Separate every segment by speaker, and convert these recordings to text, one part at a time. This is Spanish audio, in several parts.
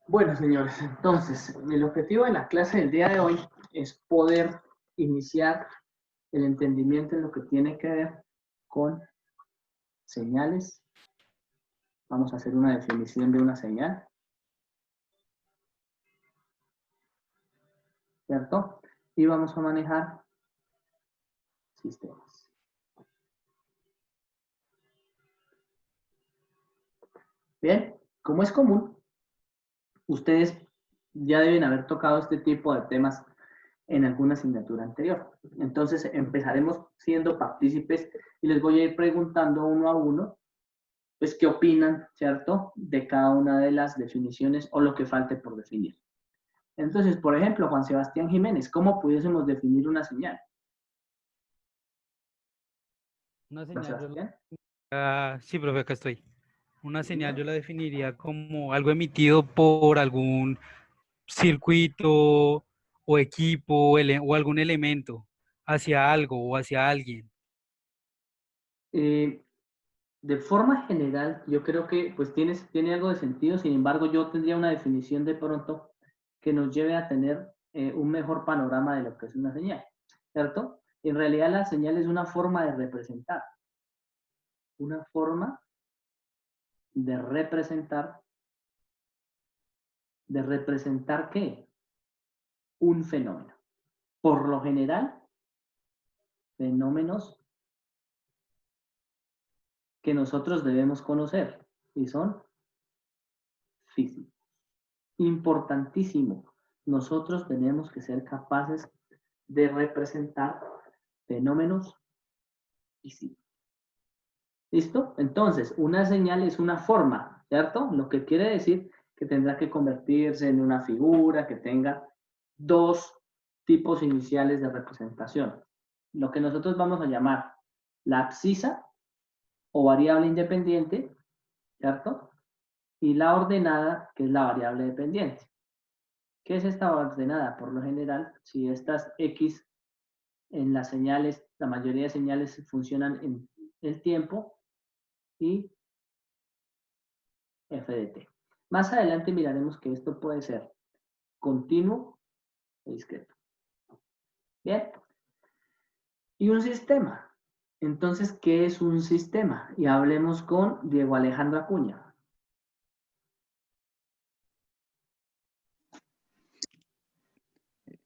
Speaker 1: Bueno, señores, entonces, el objetivo de la clase del día de hoy es poder iniciar el entendimiento en lo que tiene que ver con señales. Vamos a hacer una definición de una señal, ¿cierto? Y vamos a manejar sistemas. Bien, como es común, ustedes ya deben haber tocado este tipo de temas en alguna asignatura anterior. Entonces, empezaremos siendo partícipes y les voy a ir preguntando uno a uno pues, qué opinan, ¿cierto?, de cada una de las definiciones o lo que falte por definir. Entonces, por ejemplo, Juan Sebastián Jiménez, ¿cómo pudiésemos definir una señal?
Speaker 2: Una
Speaker 1: Juan
Speaker 2: señal,
Speaker 1: Sebastián,
Speaker 2: sí, profe, acá estoy. Una señal
Speaker 1: ¿no?
Speaker 2: yo la definiría como algo emitido por algún circuito o equipo o algún elemento hacia algo o hacia alguien.
Speaker 1: Eh, de forma general, yo creo que pues tiene algo de sentido, sin embargo, yo tendría una definición de pronto que nos lleve a tener un mejor panorama de lo que es una señal, ¿cierto? En realidad la señal es una forma de representar ¿qué? Un fenómeno. Por lo general, fenómenos que nosotros debemos conocer y son físicos. Importantísimo. Nosotros tenemos que ser capaces de representar fenómenos físicos. ¿Listo? Entonces, una señal es una forma, ¿cierto? Lo que quiere decir que tendrá que convertirse en una figura que tenga dos tipos iniciales de representación. Lo que nosotros vamos a llamar la abscisa o variable independiente, ¿cierto? Y la ordenada, que es la variable dependiente. ¿Qué es esta ordenada? Por lo general, si estas X en las señales, la mayoría de señales funcionan en el tiempo y f de t. Más adelante miraremos que esto puede ser continuo o discreto. Bien. Y un sistema. Entonces, ¿qué es un sistema? Y hablemos con Diego Alejandro Acuña.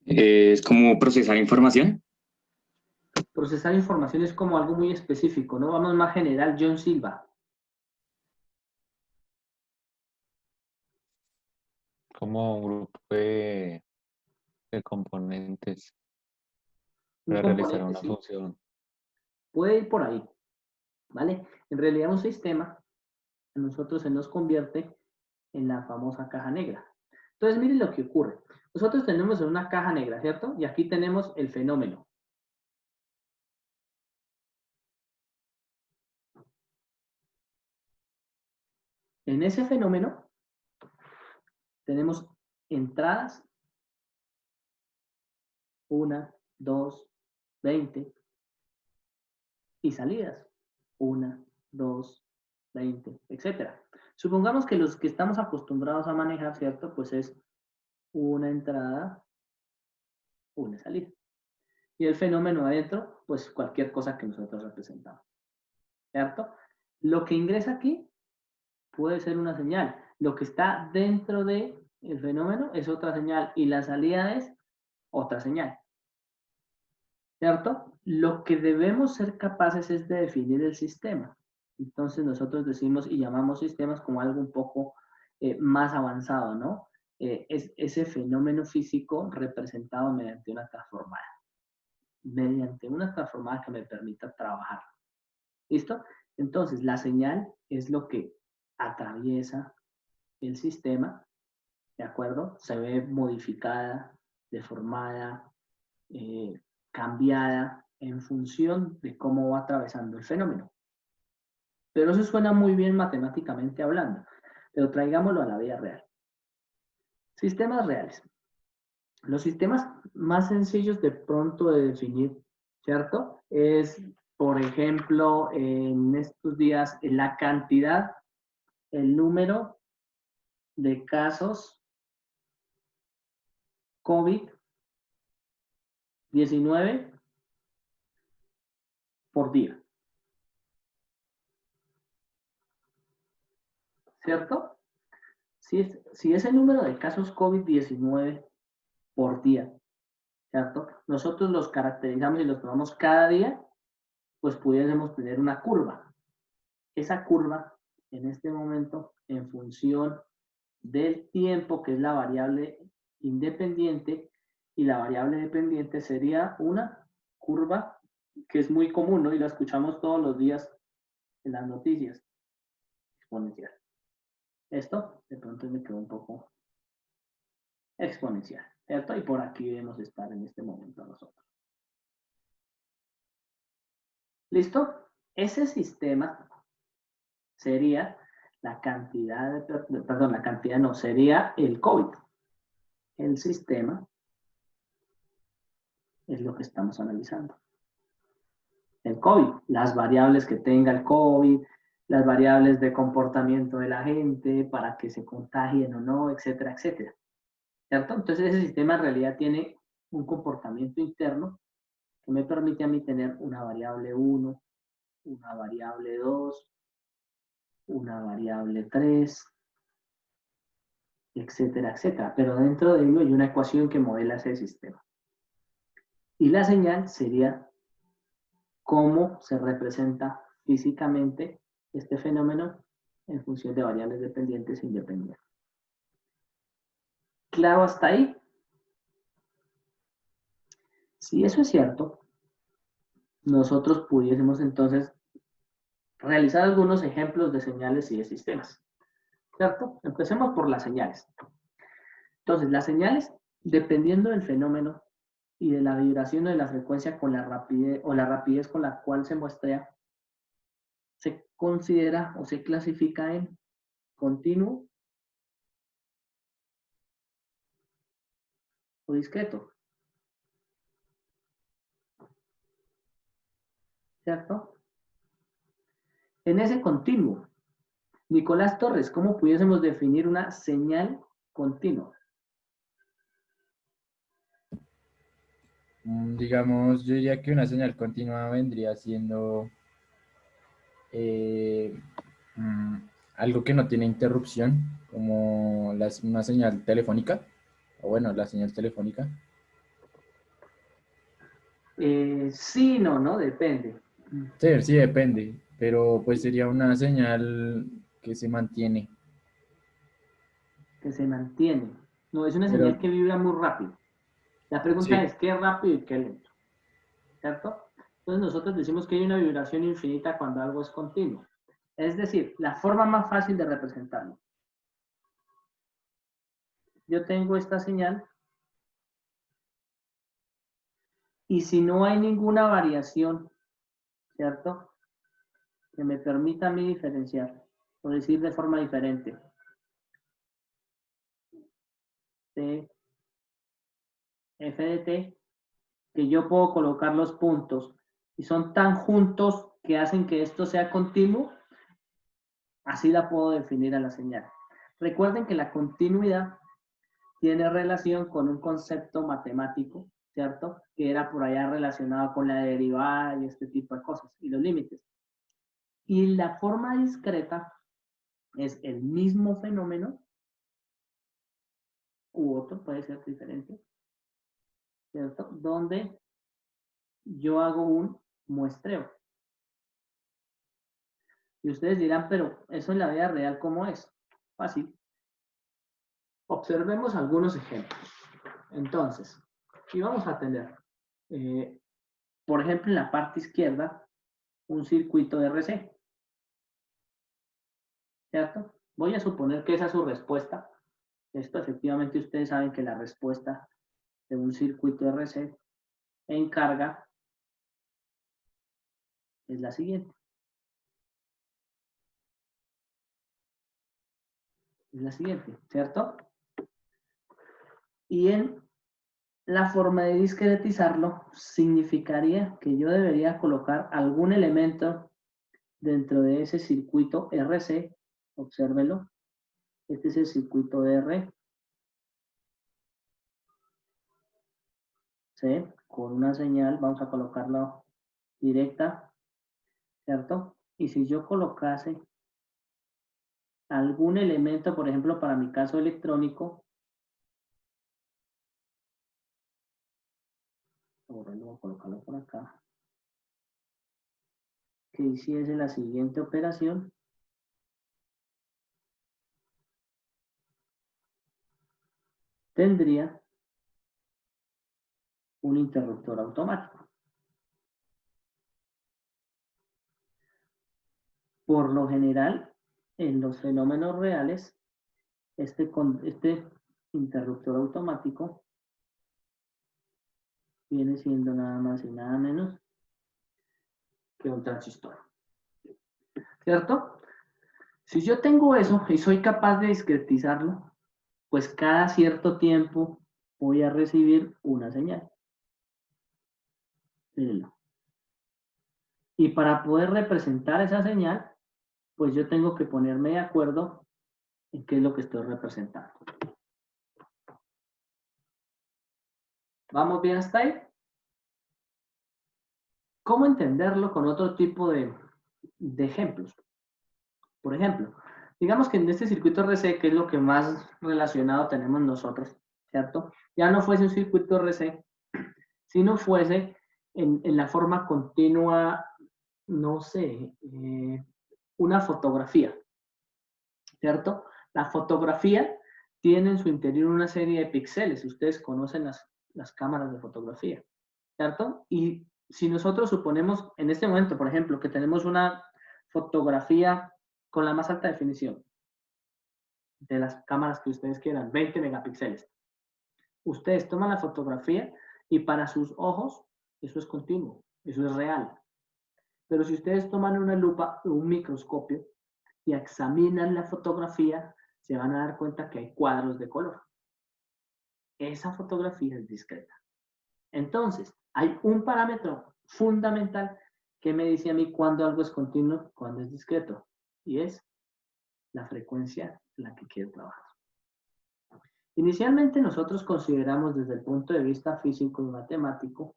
Speaker 3: Es como procesar información,
Speaker 1: Procesar información es como algo muy específico, ¿no? Vamos más general, John Silva.
Speaker 4: como un grupo de componentes
Speaker 1: Un
Speaker 4: para realizar
Speaker 1: componente,
Speaker 4: una
Speaker 1: sí.
Speaker 4: función.
Speaker 1: Puede ir por ahí, ¿vale? En realidad un sistema a nosotros se nos convierte en la famosa caja negra. Entonces, miren lo que ocurre. Nosotros tenemos una caja negra, ¿cierto? Y aquí tenemos el fenómeno. En ese fenómeno tenemos entradas, 1, 2, 20, y salidas, 1, 2, 20, etcétera. Supongamos que los que estamos acostumbrados a manejar, ¿cierto? Pues es una entrada, una salida. Y el fenómeno adentro, pues cualquier cosa que nosotros representamos, ¿cierto? Lo que ingresa aquí puede ser una señal. Lo que está dentro del fenómeno es otra señal y la salida es otra señal, ¿cierto? Lo que debemos ser capaces es de definir el sistema. Entonces nosotros decimos y llamamos sistemas como algo un poco más avanzado, ¿no? Es ese fenómeno físico representado mediante una transformada que me permita trabajar. ¿Listo? Entonces, la señal es lo que atraviesa el sistema, ¿de acuerdo? Se ve modificada, deformada, cambiada en función de cómo va atravesando el fenómeno. Pero eso suena muy bien matemáticamente hablando, pero traigámoslo a la vida real. Sistemas reales. Los sistemas más sencillos de pronto de definir, ¿cierto? Es, por ejemplo, en estos días, la cantidad, el número de casos COVID-19 por día. ¿Cierto? Si ese número de casos COVID-19 por día, ¿cierto? Nosotros los caracterizamos y los tomamos cada día, pues pudiésemos tener una curva. Esa curva, en este momento, en función del tiempo, que es la variable independiente, y la variable dependiente sería una curva que es muy común, ¿no? Y la escuchamos todos los días en las noticias. Exponencial. Esto, de pronto me quedó un poco exponencial, ¿cierto? Y por aquí debemos estar en este momento nosotros. ¿Listo? Ese sistema sería la cantidad perdón, la cantidad no, sería el COVID. El sistema es lo que estamos analizando. El COVID, las variables que tenga el COVID, las variables de comportamiento de la gente, para que se contagien o no, etcétera, etcétera. ¿Cierto? Entonces ese sistema en realidad tiene un comportamiento interno que me permite a mí tener una variable 1, una variable 2, una variable 3, etcétera, etcétera. Pero dentro de ello hay una ecuación que modela ese sistema. Y la señal sería cómo se representa físicamente este fenómeno en función de variables dependientes e independientes. ¿Claro hasta ahí? Si eso es cierto, nosotros pudiésemos entonces realizar algunos ejemplos de señales y de sistemas. ¿Cierto? Empecemos por las señales. Entonces, las señales, dependiendo del fenómeno y de la vibración o de la frecuencia con la rapidez con la cual se muestra, se considera o se clasifica en continuo o discreto. ¿Cierto? En ese continuo, Nicolás Torres, ¿cómo pudiésemos definir una señal continua?
Speaker 5: Digamos, yo diría que una señal continua vendría siendo eh, mm, algo que no tiene interrupción, como una señal telefónica, o bueno, la señal telefónica.
Speaker 1: Sí, no, depende.
Speaker 5: Sí, sí, depende, pero pues sería una señal que se mantiene.
Speaker 1: Que se mantiene. No, es una
Speaker 5: Pero
Speaker 1: señal que vibra muy rápido. La pregunta
Speaker 5: sí,
Speaker 1: es, ¿qué rápido y qué lento? ¿Cierto? Entonces nosotros decimos que hay una vibración infinita cuando algo es continuo. Es decir, la forma más fácil de representarlo. Yo tengo esta señal y si no hay ninguna variación, ¿cierto? Que me permita a mí diferenciar, o decir de forma diferente. T, F de T, que yo puedo colocar los puntos y son tan juntos que hacen que esto sea continuo, así la puedo definir a la señal. Recuerden que la continuidad tiene relación con un concepto matemático, ¿cierto? Que era por allá relacionado con la derivada y este tipo de cosas, y los límites. Y la forma discreta es el mismo fenómeno, u otro, puede ser diferente, ¿cierto? Donde yo hago un muestreo. Y ustedes dirán, pero eso en la vida real, ¿cómo es? Fácil. Observemos algunos ejemplos. Entonces, aquí vamos a tener, por ejemplo, en la parte izquierda, un circuito de RC. ¿Cierto? Voy a suponer que esa es su respuesta. Esto efectivamente ustedes saben que la respuesta de un circuito RC en carga es la siguiente. Es la siguiente, ¿cierto? Y en la forma de discretizarlo significaría que yo debería colocar algún elemento dentro de ese circuito RC. Obsérvelo. Este es el circuito R. ¿sí? Con una señal, vamos a colocarla directa, ¿cierto? Y si yo colocase algún elemento, por ejemplo, para mi caso electrónico, ahora voy a colocarlo por acá, que hiciese la siguiente operación, tendría un interruptor automático. Por lo general, en los fenómenos reales, este interruptor automático viene siendo nada más y nada menos que un transistor. ¿Cierto? Si yo tengo eso y soy capaz de discretizarlo, pues cada cierto tiempo voy a recibir una señal. Mírenlo. Y para poder representar esa señal, pues yo tengo que ponerme de acuerdo en qué es lo que estoy representando. ¿Vamos bien hasta ahí? ¿Cómo entenderlo con otro tipo de ejemplos? Por ejemplo, digamos que en este circuito RC, que es lo que más relacionado tenemos nosotros, ¿cierto? Ya no fuese un circuito RC, sino fuese en la forma continua, no sé, una fotografía, ¿cierto? La fotografía tiene en su interior una serie de píxeles. Ustedes conocen las cámaras de fotografía, ¿cierto? Y si nosotros suponemos en este momento, por ejemplo, que tenemos una fotografía con la más alta definición de las cámaras que ustedes quieran, 20 megapíxeles. Ustedes toman la fotografía y para sus ojos eso es continuo, eso es real. Pero si ustedes toman una lupa o un microscopio y examinan la fotografía, se van a dar cuenta que hay cuadros de color. Esa fotografía es discreta. Entonces, hay un parámetro fundamental que me dice a mí cuándo algo es continuo, cuándo es discreto, y es la frecuencia en la que quiero trabajar. Inicialmente nosotros consideramos desde el punto de vista físico y matemático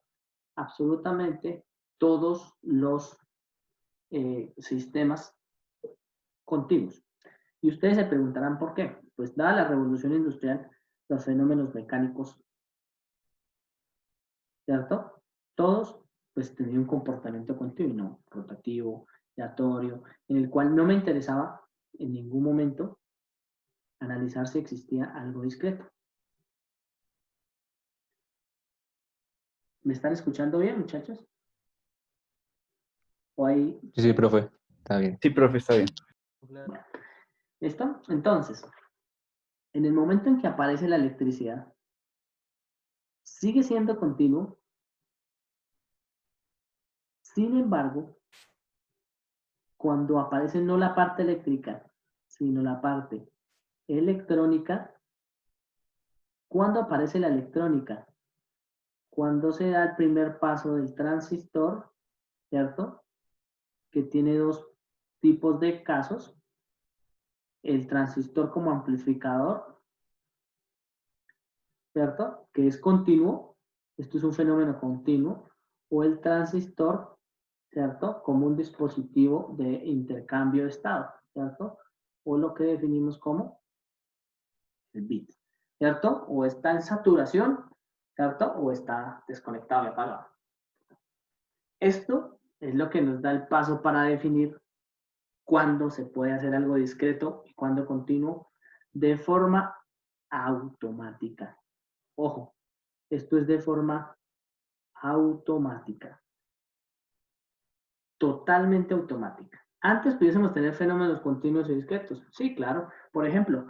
Speaker 1: absolutamente todos los sistemas continuos. Y ustedes se preguntarán por qué. Pues dada la revolución industrial, los fenómenos mecánicos, ¿cierto? Todos pues tenían un comportamiento continuo, rotativo, aleatorio, en el cual no me interesaba en ningún momento analizar si existía algo discreto. ¿Me están escuchando bien, muchachos? ¿O hay...
Speaker 4: Sí, sí, profe, está bien.
Speaker 6: Sí, profe, está bien.
Speaker 1: Bueno, ¿listo? Entonces, en el momento en que aparece la electricidad, sigue siendo continuo. Sin embargo, cuando aparece no la parte eléctrica, sino la parte electrónica, ¿cuándo aparece la electrónica? Cuando se da el primer paso del transistor, ¿cierto? Que tiene dos tipos de casos. El transistor como amplificador, ¿cierto? Que es continuo. Esto es un fenómeno continuo. O el transistor, ¿cierto? Como un dispositivo de intercambio de estado, ¿cierto? O lo que definimos como el bit, ¿cierto? O está en saturación, ¿cierto? O está desconectado y apagado. Esto es lo que nos da el paso para definir cuándo se puede hacer algo discreto y cuándo continuo de forma automática. Ojo, esto es de forma automática. Totalmente automática. Antes pudiésemos tener fenómenos continuos y discretos. Sí, claro. Por ejemplo,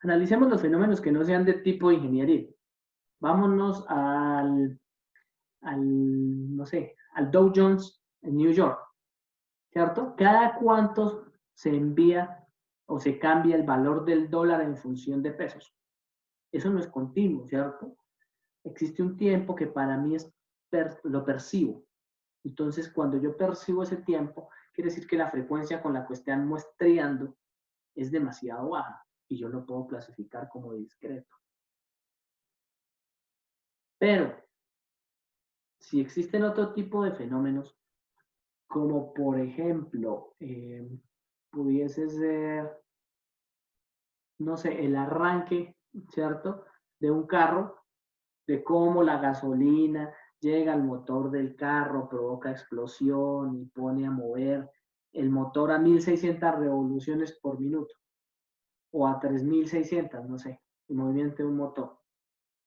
Speaker 1: analicemos los fenómenos que no sean de tipo ingeniería. Vámonos no sé, al Dow Jones en New York, ¿cierto? Cada cuánto se envía o se cambia el valor del dólar en función de pesos. Eso no es continuo, ¿cierto? Existe un tiempo que para mí lo percibo. Entonces, cuando yo percibo ese tiempo, quiere decir que la frecuencia con la que están muestreando es demasiado baja y yo lo puedo clasificar como discreto. Pero si existen otro tipo de fenómenos, como por ejemplo, pudiese ser, no sé, el arranque, ¿cierto?, de un carro, de cómo la gasolina llega al motor del carro, provoca explosión y pone a mover el motor a 1600 revoluciones por minuto o a 3600, no sé, el movimiento de un motor.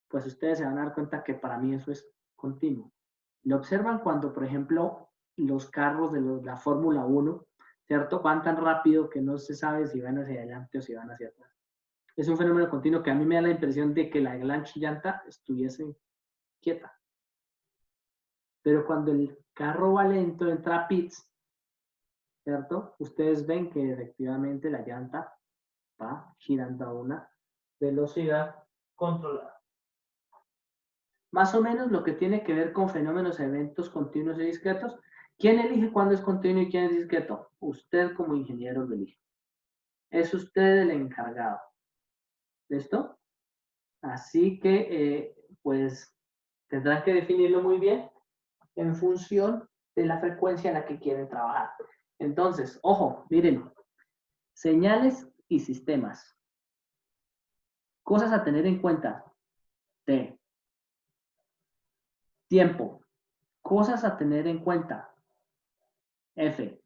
Speaker 1: Pues ustedes se van a dar cuenta que para mí eso es continuo. Lo observan cuando, por ejemplo, los carros de la Fórmula 1, ¿cierto?, van tan rápido que no se sabe si van hacia adelante o si van hacia atrás. Es un fenómeno continuo que a mí me da la impresión de que la llanta estuviese quieta. Pero cuando el carro va lento, entra a pits, ¿cierto? Ustedes ven que efectivamente la llanta va girando a una velocidad controlada. Más o menos lo que tiene que ver con fenómenos, eventos continuos y discretos. ¿Quién elige cuándo es continuo y quién es discreto? Usted como ingeniero lo elige. Es usted el encargado. ¿Listo? Así que, pues, tendrán que definirlo muy bien en función de la frecuencia en la que quieren trabajar. Entonces, ojo, miren, señales y sistemas. Cosas a tener en cuenta. T. Tiempo. Cosas a tener en cuenta. F.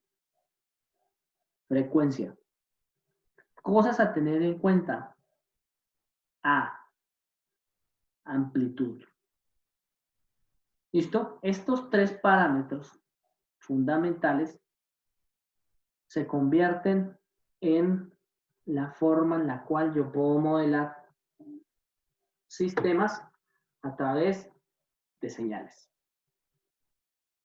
Speaker 1: Frecuencia. Cosas a tener en cuenta. A. Amplitud. ¿Listo? Estos tres parámetros fundamentales se convierten en la forma en la cual yo puedo modelar sistemas a través de señales.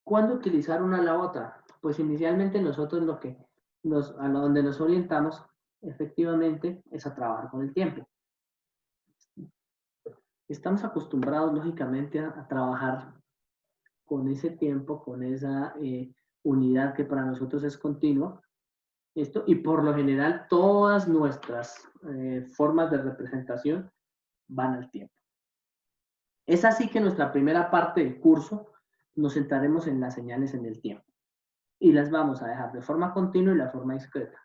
Speaker 1: ¿Cuándo utilizar una a la otra? Pues inicialmente nosotros a donde nos orientamos efectivamente es a trabajar con el tiempo. Estamos acostumbrados lógicamente a trabajar con ese tiempo, con esa unidad que para nosotros es continua. ¿Listo? Y por lo general todas nuestras formas de representación van al tiempo. Es así que en nuestra primera parte del curso nos centraremos en las señales en el tiempo y las vamos a dejar de forma continua y la forma discreta.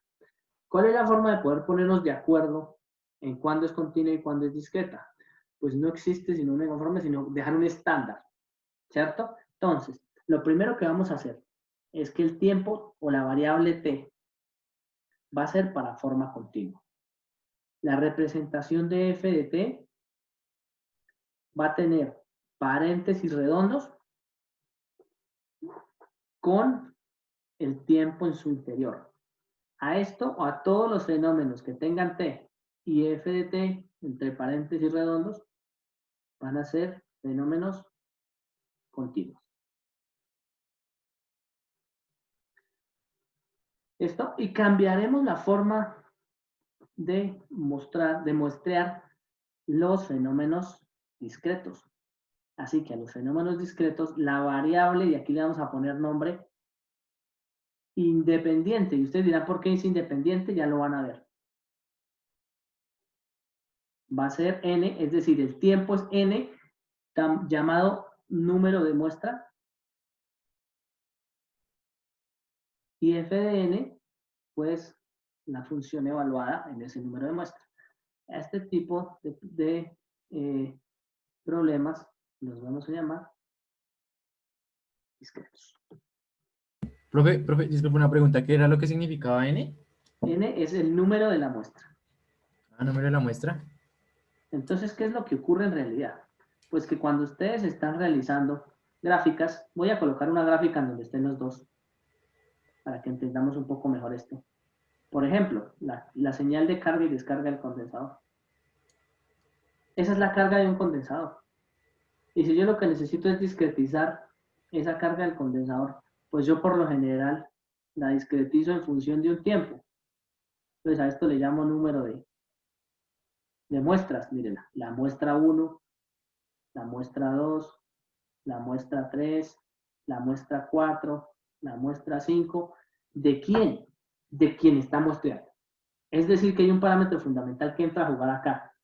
Speaker 1: ¿Cuál es la forma de poder ponernos de acuerdo en cuándo es continua y cuándo es discreta? Pues no existe sino una forma, sino dejar un estándar, ¿cierto? Entonces, lo primero que vamos a hacer es que el tiempo o la variable t va a ser para forma continua. La representación de f de t va a tener paréntesis redondos con el tiempo en su interior. A esto o a todos los fenómenos que tengan t y f de t entre paréntesis redondos van a ser fenómenos continuos. ¿Listo? Y cambiaremos la forma de muestrear los fenómenos discretos. Así que a los fenómenos discretos, la variable, y aquí le vamos a poner nombre, independiente. Y ustedes dirán, ¿por qué es independiente? Ya lo van a ver. Va a ser n, es decir, el tiempo es n, llamado número de muestra. Y f de n, pues, la función evaluada en ese número de muestra. A este tipo de problemas los vamos a llamar discretos.
Speaker 5: Profe, disculpe una pregunta. ¿Qué era lo que significaba n?
Speaker 1: N es el número de la muestra.
Speaker 5: Ah, número de la muestra.
Speaker 1: Entonces, ¿qué es lo que ocurre en realidad? Pues que cuando ustedes están realizando gráficas, voy a colocar una gráfica en donde estén los dos, para que entendamos un poco mejor esto. Por ejemplo, la señal de carga y descarga del condensador. Esa es la carga de un condensador. Y si yo lo que necesito es discretizar esa carga del condensador, pues yo por lo general la discretizo en función de un tiempo. Entonces a esto le llamo número de muestras. Miren, la muestra 1, la muestra 2, la muestra 3, la muestra 4, la muestra 5. ¿De quién? De quien está muestreando. Es decir, que hay un parámetro fundamental que entra a jugar acá.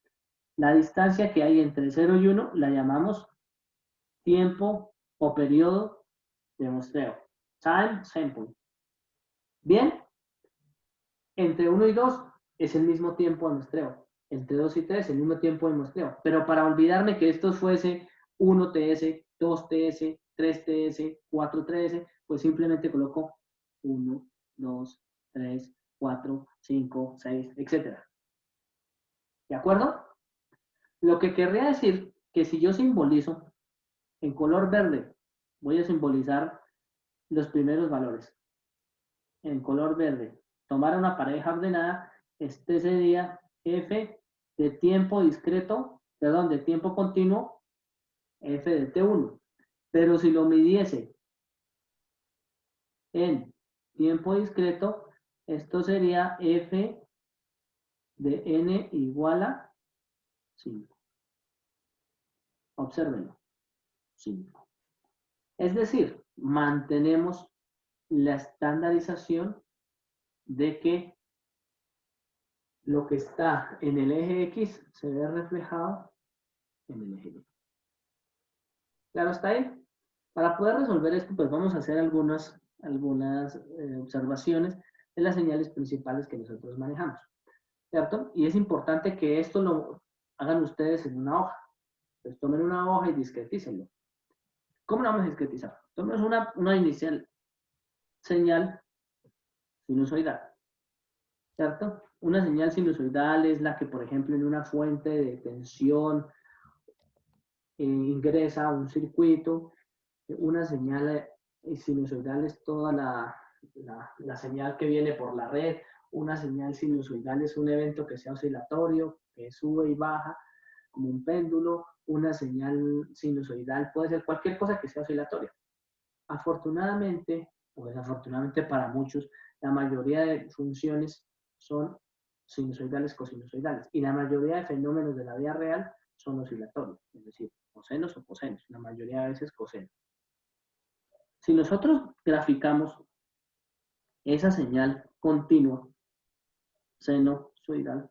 Speaker 1: La distancia que hay entre 0 y 1 la llamamos tiempo o periodo de muestreo. Time sample. Bien, entre 1 y 2 es el mismo tiempo de muestreo. Entre 2 y 3 el mismo tiempo de muestreo. Pero para olvidarme que esto fuese 1 TS, 2 TS, 3 TS, 4 TS, pues simplemente coloco 1, 2, 3, 4, 5, 6, etc. ¿De acuerdo? Lo que querría decir que si yo simbolizo en color verde, voy a simbolizar los primeros valores. En color verde, tomar una pareja ordenada, este sería f de tiempo discreto, perdón, de tiempo continuo, f de t1. Pero si lo midiese en tiempo discreto, esto sería f de n igual a 5. Obsérvenlo, 5. Es decir, mantenemos la estandarización de que lo que está en el eje X se ve reflejado en el eje Y. ¿Claro está ahí? Para poder resolver esto, pues vamos a hacer algunas observaciones de las señales principales que nosotros manejamos, ¿cierto? Y es importante que esto lo hagan ustedes en una hoja. Pues tomen una hoja y discretícenlo. ¿Cómo lo vamos a discretizar? Tomemos una inicial señal sinusoidal, ¿cierto? Una señal sinusoidal es la que, por ejemplo, en una fuente de tensión ingresa a un circuito. Una señal sinusoidal es toda la señal que viene por la red. Una señal sinusoidal es un evento que sea oscilatorio, que sube y baja, como un péndulo. Una señal sinusoidal puede ser cualquier cosa que sea oscilatoria. Afortunadamente, o desafortunadamente para muchos, la mayoría de funciones son sinusoidales, cosinusoidales, y la mayoría de fenómenos de la vida real son oscilatorios, es decir, cosenos o cosenos, la mayoría de veces cosenos. Si nosotros graficamos esa señal continua, sinusoidal,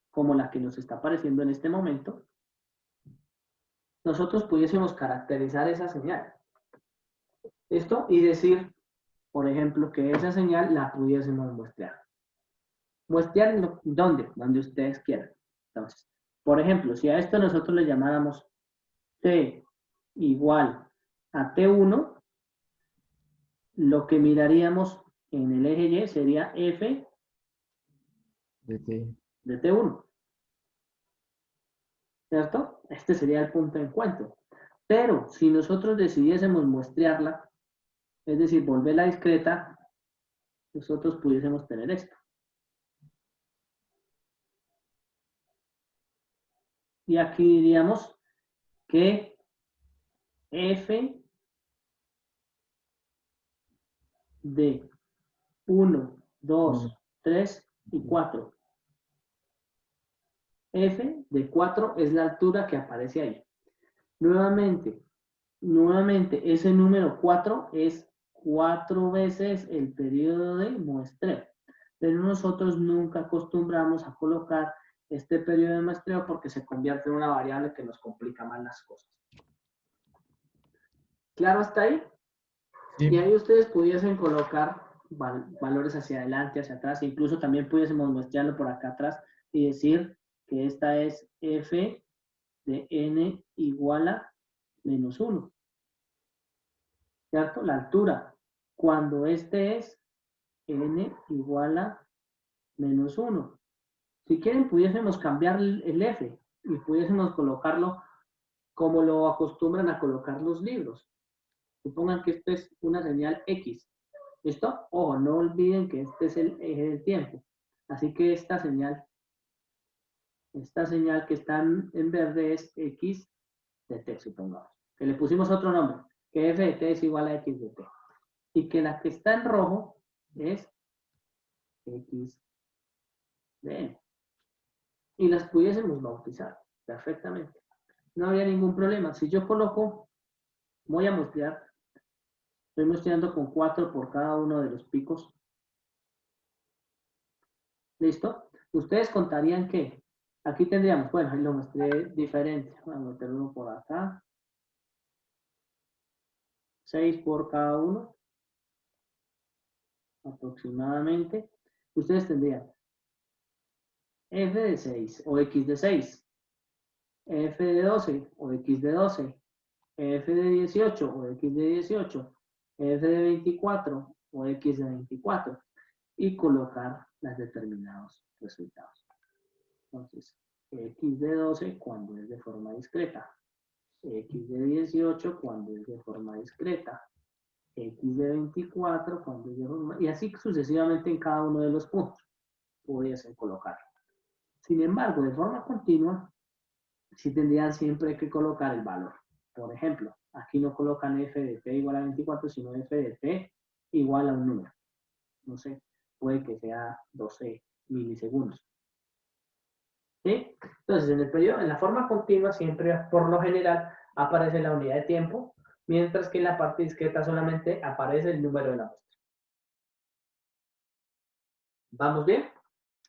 Speaker 1: como la que nos está apareciendo en este momento, nosotros pudiésemos caracterizar esa señal. ¿Listo? Y decir, por ejemplo, que esa señal la pudiésemos muestrear. ¿Muestrear dónde? Donde ustedes quieran. Entonces, por ejemplo, si a esto nosotros le llamáramos T igual a T1, lo que miraríamos en el eje Y sería F de T1. ¿Cierto? Este sería el punto de encuentro. Pero si nosotros decidiésemos muestrearla, es decir, volverla discreta, nosotros pudiésemos tener esto. Y aquí diríamos que F de 1, 2, 3 y 4. F de 4 es la altura que aparece ahí. Nuevamente, ese número 4 es 4 veces el periodo de muestreo. Pero nosotros nunca acostumbramos a colocar este periodo de muestreo porque se convierte en una variable que nos complica más las cosas. ¿Claro hasta ahí?
Speaker 5: Sí.
Speaker 1: Y ahí ustedes pudiesen colocar valores hacia adelante, hacia atrás, incluso también pudiésemos muestrearlo por acá atrás y decir que esta es f de n igual a menos 1. ¿Cierto? La altura. Cuando este es n igual a menos 1. Si quieren, pudiésemos cambiar el f y pudiésemos colocarlo como lo acostumbran a colocar los libros. Supongan que esto es una señal X. ¿Listo? Ojo, no olviden que este es el eje del tiempo. Así que esta señal que está en verde es X de t, supongamos. Que le pusimos otro nombre, que f de t es igual a X de t. Y que la que está en rojo es X de n. Y las pudiésemos bautizar perfectamente. No habría ningún problema. Si yo coloco, voy a muestrear, estoy muestreando con 4 por cada uno de los picos. ¿Listo? Ustedes contarían que aquí tendríamos, bueno, ahí lo mostré diferente. Vamos a meter uno por acá. 6 por cada uno, aproximadamente. Ustedes tendrían f de 6 o x de 6, f de 12 o x de 12, f de 18 o x de 18, f de 24 o x de 24 y colocar los determinados resultados. Entonces, x de 12 cuando es de forma discreta, x de 18 cuando es de forma discreta, x de 24 cuando es de forma... Y así sucesivamente en cada uno de los puntos pudiesen colocar. Sin embargo, de forma continua, sí tendrían siempre que colocar el valor. Por ejemplo, aquí no colocan f de t igual a 24, sino f de t igual a un número. No sé, puede que sea 12 milisegundos. ¿Sí? Entonces, en el periodo, en la forma continua, siempre, por lo general, aparece la unidad de tiempo, mientras que en la parte discreta solamente aparece el número de la muestra. ¿Vamos bien?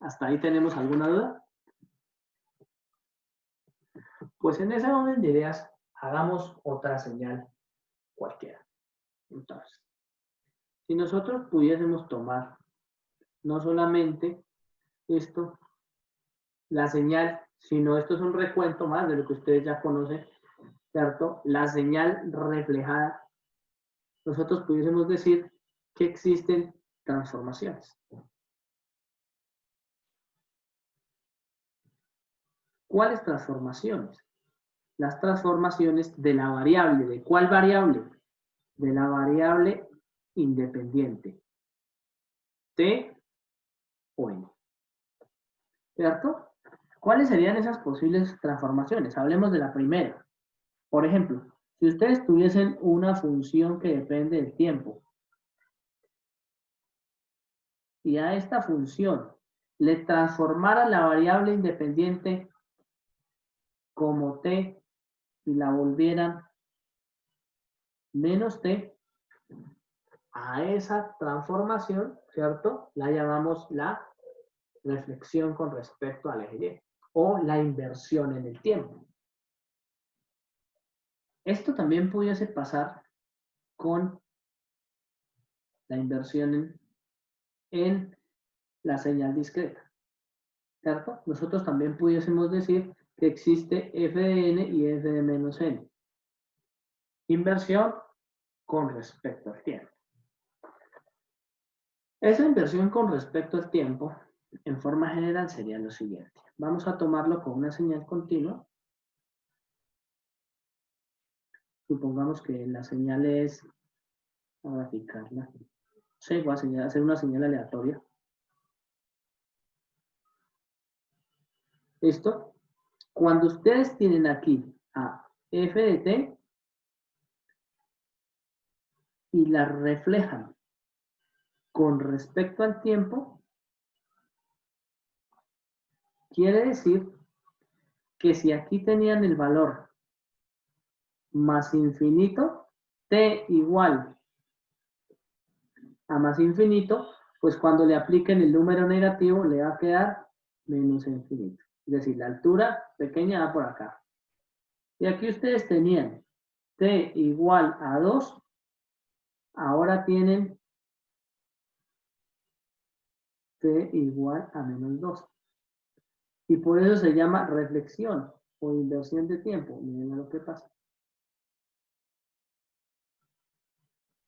Speaker 1: ¿Hasta ahí tenemos alguna duda? Pues en ese orden de ideas, hagamos otra señal cualquiera. Entonces, si nosotros pudiésemos tomar no solamente esto, la señal, sino esto es un recuento más de lo que ustedes ya conocen, ¿cierto? La señal reflejada, nosotros pudiésemos decir que existen transformaciones. ¿Cuáles transformaciones? Las transformaciones de la variable. ¿De cuál variable? De la variable independiente. T o N. ¿Cierto? ¿Cuáles serían esas posibles transformaciones? Hablemos de la primera. Por ejemplo, si ustedes tuviesen una función que depende del tiempo y a esta función le transformara la variable independiente como t y la volvieran menos t, a esa transformación, ¿cierto? La llamamos la reflexión con respecto al eje Y o la inversión en el tiempo. Esto también pudiese pasar con la inversión en la señal discreta, ¿cierto? Nosotros también pudiésemos decir que existe f de n y f de menos n. Inversión con respecto al tiempo. Esa inversión con respecto al tiempo, en forma general, sería lo siguiente. Vamos a tomarlo con una señal continua. Supongamos que la señal es, voy a graficarla. Sí, voy a hacer una señal aleatoria. ¿Listo? Cuando ustedes tienen aquí a f de t y la reflejan con respecto al tiempo, quiere decir que si aquí tenían el valor más infinito, t igual a más infinito, pues cuando le apliquen el número negativo le va a quedar menos infinito. Es decir, la altura pequeña va por acá. Y aquí ustedes tenían t igual a 2, ahora tienen t igual a menos 2. Y por eso se llama reflexión o inversión de tiempo. Miren lo que pasa.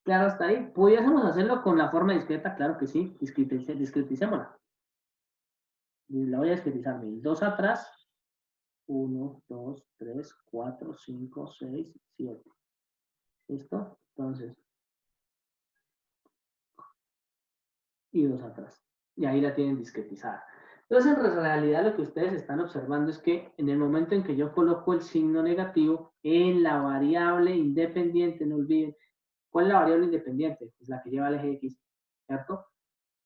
Speaker 1: Claro, hasta ahí. ¿Pudiésemos hacerlo con la forma discreta? Claro que sí. Discreticémosla. La voy a discretizar. 2 atrás. 1, 2, 3, 4, 5, 6, 7. ¿Listo? Entonces. Y 2 atrás. Y ahí la tienen discretizada. Entonces, en realidad lo que ustedes están observando es que en el momento en que yo coloco el signo negativo en la variable independiente, no olviden, ¿cuál es la variable independiente? Pues la que lleva el eje X, ¿cierto?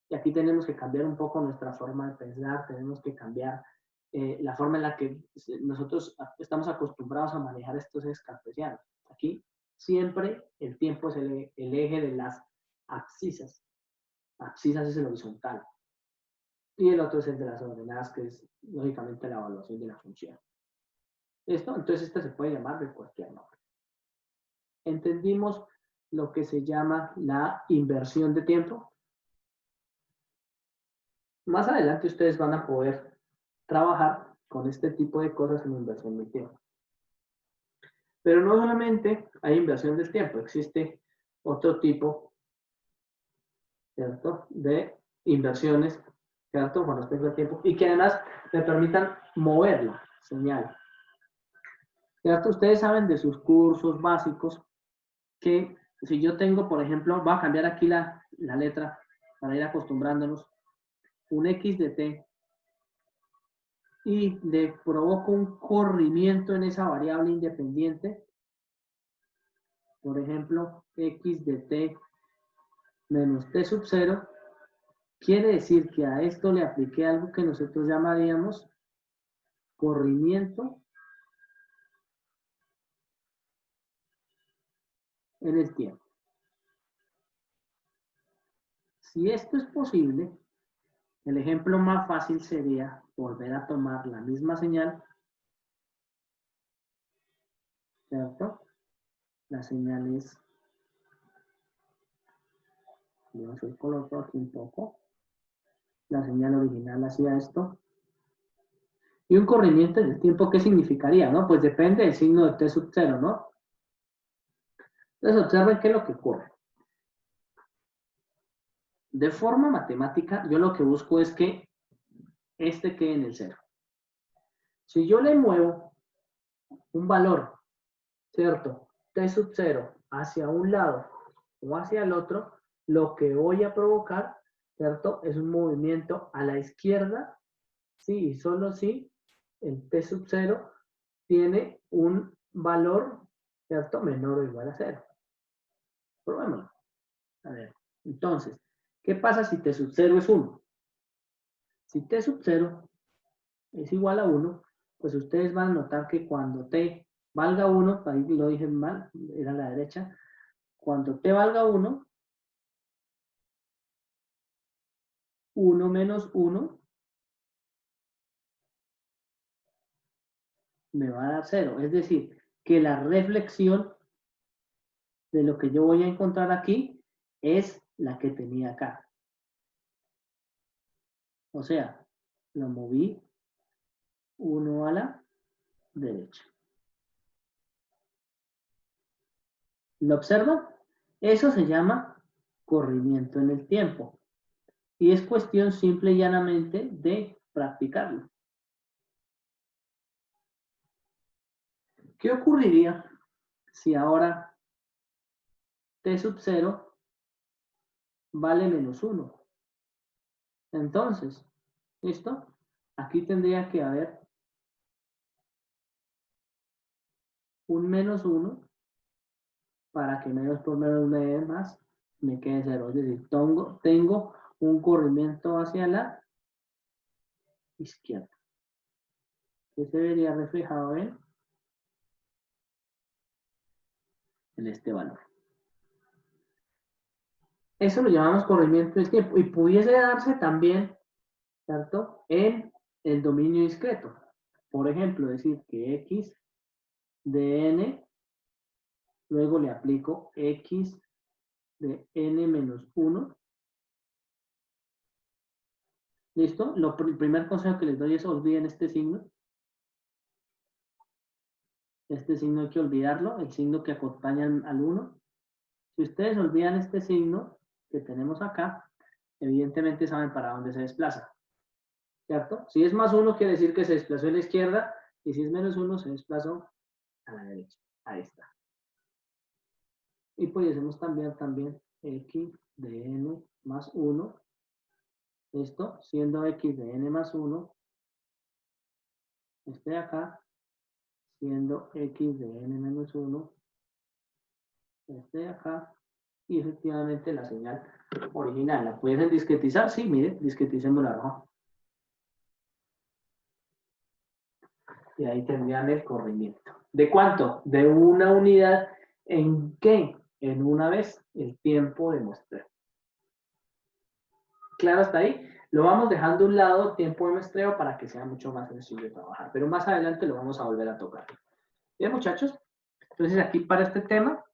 Speaker 1: Y aquí tenemos que cambiar un poco nuestra forma de pensar, tenemos que cambiar la forma en la que nosotros estamos acostumbrados a manejar estos ejes cartesianos. Aquí siempre el tiempo es el eje de las abscisas. Abscisas es el horizontal. Y el otro es el de las ordenadas, que es lógicamente la evaluación de la función. ¿Listo? Entonces esta se puede llamar de cualquier nombre. Entendimos lo que se llama la inversión de tiempo. Más adelante ustedes van a poder trabajar con este tipo de cosas en inversión del tiempo. Pero no solamente hay inversión del tiempo, existe otro tipo, ¿cierto?, de inversiones, ¿cierto?, con respecto al tiempo, y que además me permitan mover la señal. ¿Cierto? Ustedes saben de sus cursos básicos que si yo tengo, por ejemplo, voy a cambiar aquí la letra para ir acostumbrándonos, un x de t, y le provoco un corrimiento en esa variable independiente, por ejemplo, x de t menos t sub 0, quiere decir que a esto le apliqué algo que nosotros llamaríamos corrimiento en el tiempo. Si esto es posible, el ejemplo más fácil sería volver a tomar la misma señal, ¿cierto? La señal es, yo soy color por aquí un poco, la señal original hacía esto. Y un corrimiento en el tiempo, ¿qué significaría? ¿No? Pues depende del signo de t sub 0, ¿no? Entonces observen qué es lo que ocurre. De forma matemática, yo lo que busco es que este quede en el 0. Si yo le muevo un valor, ¿cierto?, t sub 0 hacia un lado o hacia el otro, lo que voy a provocar, ¿cierto?, es un movimiento a la izquierda, sí, y solo si el t sub 0 tiene un valor, ¿cierto?, menor o igual a 0. Probémoslo. A ver, entonces, ¿qué pasa si t sub 0 es 1? Si t sub 0 es igual a 1, pues ustedes van a notar que cuando t valga 1, ahí lo dije mal, era a la derecha, cuando t valga 1, 1 menos 1 me va a dar 0. Es decir, que la reflexión de lo que yo voy a encontrar aquí es la que tenía acá. O sea, lo moví 1 a la derecha. ¿Lo observan? Eso se llama corrimiento en el tiempo. Y es cuestión simple y llanamente de practicarlo. ¿Qué ocurriría si ahora t sub 0 vale menos 1? Entonces, ¿listo? Aquí tendría que haber un menos 1 para que menos por menos me dé más, me quede 0. Es decir, tengo un corrimiento hacia la izquierda, que se vería reflejado en este valor. Eso lo llamamos corrimiento del tiempo y pudiese darse también, ¿cierto?, en el dominio discreto. Por ejemplo, decir que x de n, luego le aplico x de n menos 1. ¿Listo? El primer consejo que les doy es olviden este signo. Este signo hay que olvidarlo, el signo que acompaña al 1. Si ustedes olvidan este signo que tenemos acá, evidentemente saben para dónde se desplaza. ¿Cierto? Si es más 1 quiere decir que se desplazó a la izquierda, y si es menos 1 se desplazó a la derecha. Ahí está. Y pudiésemos también x de n más 1. Esto, siendo x de n más 1, este de acá, siendo x de n menos 1, este de acá, y efectivamente la señal original. ¿La pueden discretizar? Sí, mire, discreticemos la roja. Y ahí tendrían el corrimiento. ¿De cuánto? De una unidad. ¿En qué? En una vez el tiempo de muestreo. ¿Claro hasta ahí? Lo vamos dejando a un lado, tiempo de muestreo, para que sea mucho más sencillo de trabajar. Pero más adelante lo vamos a volver a tocar. Bien, muchachos. Entonces aquí para este tema